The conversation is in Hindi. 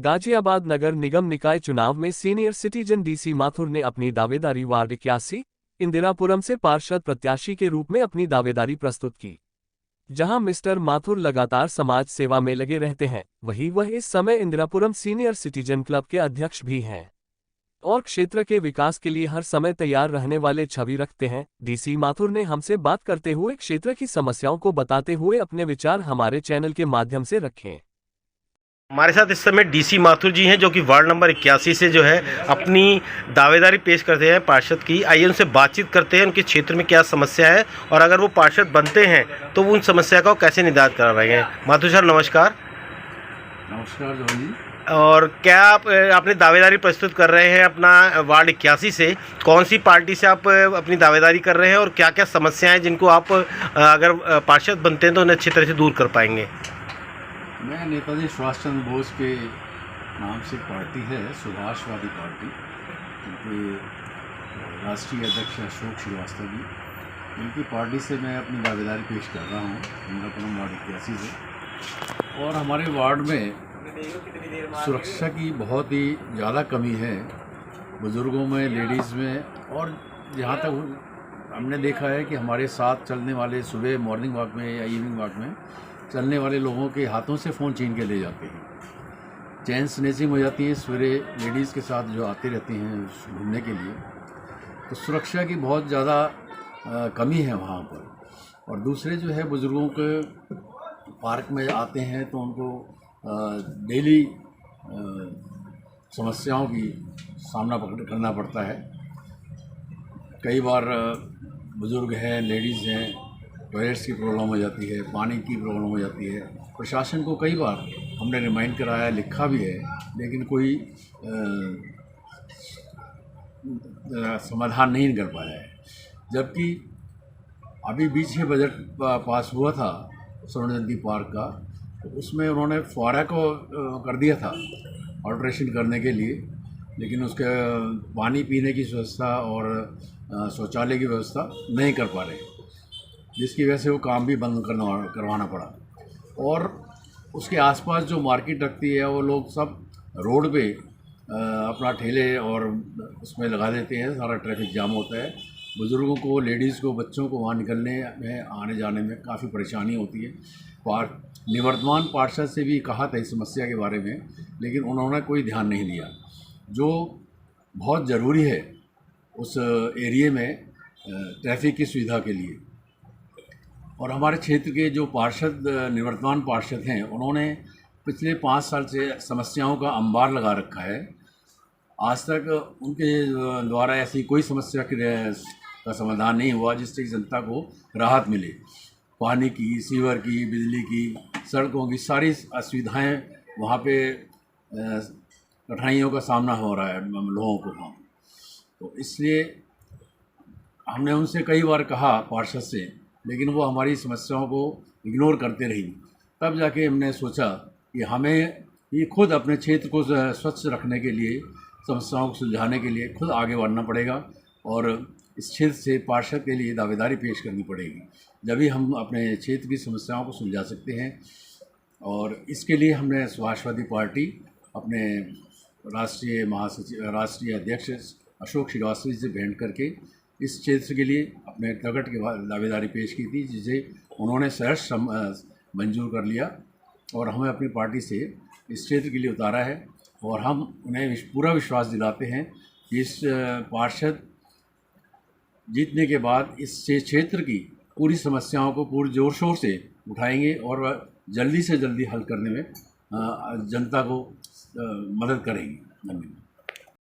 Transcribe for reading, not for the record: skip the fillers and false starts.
गाजियाबाद नगर निगम निकाय चुनाव में सीनियर सिटीजन डीसी माथुर ने अपनी दावेदारी वार्ड 81 इंदिरापुरम से पार्षद प्रत्याशी के रूप में अपनी दावेदारी प्रस्तुत की। जहां मिस्टर माथुर लगातार समाज सेवा में लगे रहते हैं, वहीं वह इस समय इंदिरापुरम सीनियर सिटीजन क्लब के अध्यक्ष भी हैं और क्षेत्र के विकास के लिए हर समय तैयार रहने वाले छवि रखते हैं। डीसी माथुर ने हमसे बात करते हुए क्षेत्र की समस्याओं को बताते हुए अपने विचार हमारे चैनल के माध्यम से रखे। हमारे साथ इस समय डीसी माथुर जी हैं, जो कि वार्ड नंबर 81 से जो है अपनी दावेदारी पेश करते हैं पार्षद की। आइए उनसे बातचीत करते हैं, उनके क्षेत्र में क्या समस्या है और अगर वो पार्षद बनते हैं तो वो उन समस्या का कैसे निदान करा रहे हैं। माथुर सर नमस्कार। नमस्कार जॉन जी। और क्या आप अपनी दावेदारी प्रस्तुत कर रहे हैं अपना वार्ड 81 से? कौन सी पार्टी से आप अपनी दावेदारी कर रहे हैं और क्या क्या समस्याएं जिनको आप अगर पार्षद बनते हैं तो उन्हें अच्छी तरह से दूर कर पाएंगे? मैं नेताजी सुभाष चंद्र बोस के नाम से पार्टी है, सुभाषवादी पार्टी, क्योंकि राष्ट्रीय अध्यक्ष अशोक श्रीवास्तव जी, उनकी पार्टी से मैं अपनी दावेदारी पेश कर रहा हूँ इंदिरापुरम वार्ड 81 से। और हमारे वार्ड में सुरक्षा की बहुत ही ज़्यादा कमी है, बुज़ुर्गों में, लेडीज़ में, और जहाँ तक हमने देखा है कि हमारे साथ चलने वाले सुबह मॉर्निंग वॉक में या इवनिंग वॉक में चलने वाले लोगों के हाथों से फ़ोन छीन के ले जाते हैं। चैन स्नैचिंग हो जाती है सवेरे लेडीज़ के साथ जो आती रहती हैं घूमने के लिए। तो सुरक्षा की बहुत ज़्यादा कमी है वहाँ पर। और दूसरे जो है, बुज़ुर्गों के पार्क में आते हैं तो उनको डेली समस्याओं की सामना करना पड़ता है। कई बार बुज़ुर्ग हैं, लेडीज़ हैं, टॉयलेट्स की प्रॉब्लम हो जाती है, पानी की प्रॉब्लम हो जाती है। प्रशासन को कई बार हमने रिमाइंड कराया, लिखा भी है, लेकिन कोई समाधान नहीं कर पाया है। जबकि अभी बीच में बजट पास हुआ था स्वर्ण जयंती पार्क का, तो उसमें उन्होंने फुहारा को कर दिया था ऑल्ट्रेशन करने के लिए, लेकिन उसके पानी पीने की व्यवस्था और शौचालय की व्यवस्था नहीं कर पा रहे, जिसकी वजह से वो काम भी बंद करवाना पड़ा। और उसके आसपास जो मार्केट रखती है, वो लोग सब रोड पे अपना ठेले और उसमें लगा देते हैं, सारा ट्रैफिक जाम होता है। बुज़ुर्गों को, लेडीज़ को, बच्चों को वहाँ निकलने में, आने जाने में काफ़ी परेशानी होती है। निवर्तमान पार्षद से भी कहा था इस समस्या के बारे में, लेकिन उन्होंने कोई ध्यान नहीं दिया, जो बहुत ज़रूरी है उस एरिए में ट्रैफिक की सुविधा के लिए। और हमारे क्षेत्र के जो पार्षद, निवर्तमान पार्षद हैं, उन्होंने पिछले 5 साल से समस्याओं का अंबार लगा रखा है। आज तक उनके द्वारा ऐसी कोई समस्या का समाधान नहीं हुआ जिससे जनता को राहत मिले। पानी की, सीवर की, बिजली की, सड़कों की सारी असुविधाएं वहाँ पे कठिनाइयों का सामना हो रहा है लोगों को वहाँ। तो इसलिए हमने उनसे कई बार कहा, पार्षद से, लेकिन वो हमारी समस्याओं को इग्नोर करते रही। तब जाके हमने सोचा कि हमें ये खुद अपने क्षेत्र को स्वच्छ रखने के लिए, समस्याओं को सुलझाने के लिए खुद आगे बढ़ना पड़ेगा और इस क्षेत्र से पार्षद के लिए दावेदारी पेश करनी पड़ेगी। जब भी हम अपने क्षेत्र की समस्याओं को सुलझा सकते हैं। और इसके लिए हमने सुभाषवादी पार्टी अपने राष्ट्रीय अध्यक्ष अशोक श्रीवास्तव जी से भेंट करके इस क्षेत्र के लिए अपने प्रगट के दावेदारी पेश की थी, जिसे उन्होंने सहर्ष मंजूर कर लिया और हमें अपनी पार्टी से इस क्षेत्र के लिए उतारा है। और हम उन्हें पूरा विश्वास दिलाते हैं कि इस पार्षद जीतने के बाद इस क्षेत्र की पूरी समस्याओं को पूरे जोर शोर से उठाएंगे और जल्दी से जल्दी हल करने में जनता को मदद करेंगे। धन्यवाद।